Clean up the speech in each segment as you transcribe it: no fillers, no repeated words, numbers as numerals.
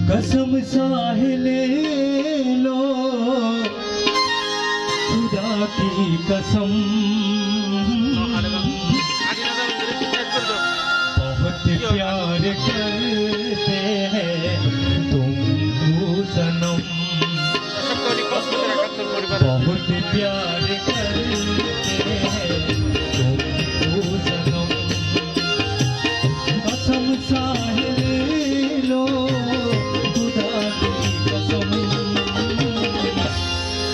कसम साहिले लो खुदा की कसम बहुत प्यार करते हैं तुमको सनम बहुत प्यार करते हैं तुमको सनम कसम साहिले लो खुदा की कसम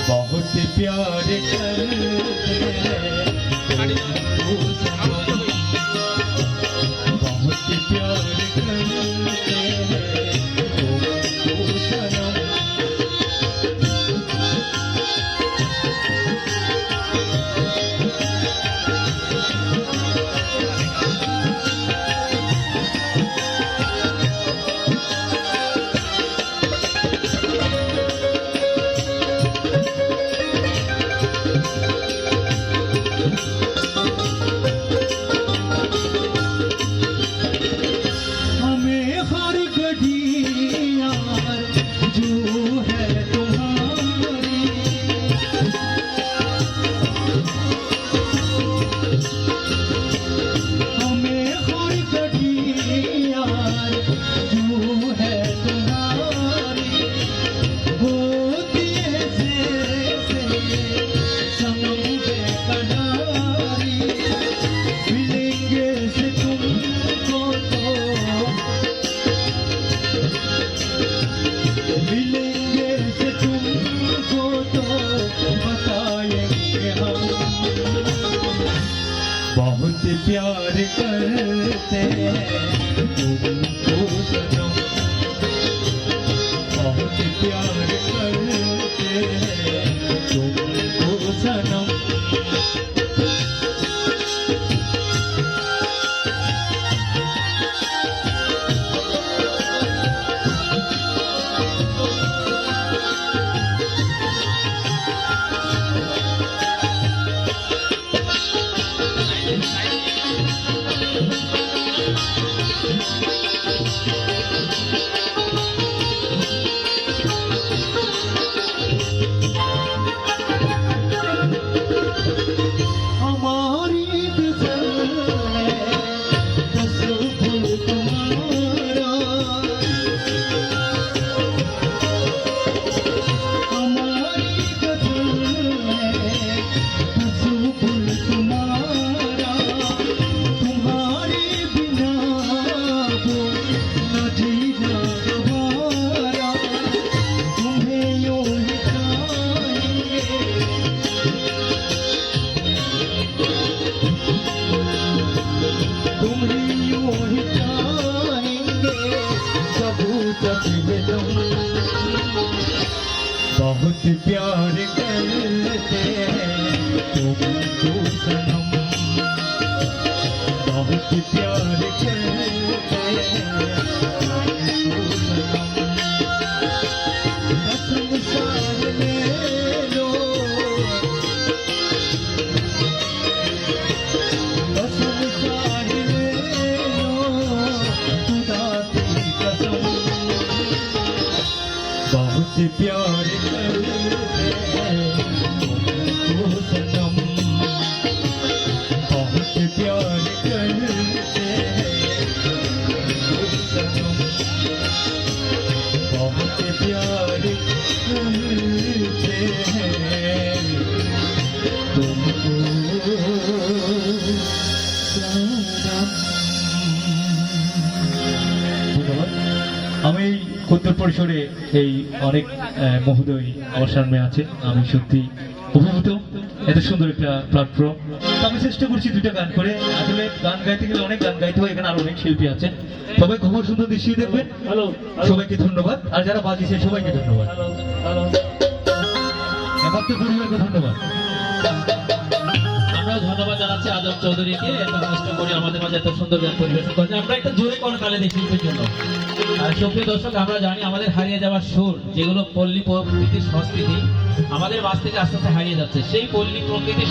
बहुत प्यार करते हैं तुमको सनम बहुत प्यार करते हैं तुमको सनम बहुत प्यार करते हैं तुमको सनम बहुत प्यार करते हैं तुमको सनम बहुत प्यार करते हैं तुमको सनम बहुत प्यार करते हैं तुमको सनम कसम साहिले लो कसम साहिले लो खुदा की कसम बहुत प्यार करते हैं तुमको सनम बहुत प्यार करते हैं तुमको सनम बहुत प्यार करते हैं तुमको सनम। আমি উত্তর পরিসরে এই অনেক মহোদয় আমার সামনে আছে, আমি সত্যি উপভূত। এত সুন্দর একটা প্ল্যাটফর্ম। আমি চেষ্টা করছি দুইটা গান করে, আসলে গান গাইতে গেলে অনেক গান গাইতে হয়, এখানে আরো অনেক শিল্পী আছেন। সবাই খুব সুন্দর দৃশ্যই দেখবেন। সবাইকে ধন্যবাদ, আর যারা বাজিয়েছে সবাইকে ধন্যবাদ। পরিবারকে ধন্যবাদ। আমরাও ধন্যবাদ জানাচ্ছি আজম চৌধুরীকে, এত কষ্ট করে আমাদের মাঝে এত সুন্দর গান পরিবেশন করেছেন। আমরা একটা জোরে করতালি দিই শিল্পীর জন্য। আর সুপ্রিয় দর্শক, আমরা জানি আমাদের হারিয়ে যাওয়ার সুর, যেগুলো পল্লী প্রকৃতির সংস্কৃতি আমাদের মাঝ থেকে আস্তে আস্তে হারিয়ে যাচ্ছে, সেই পল্লী প্রকৃতির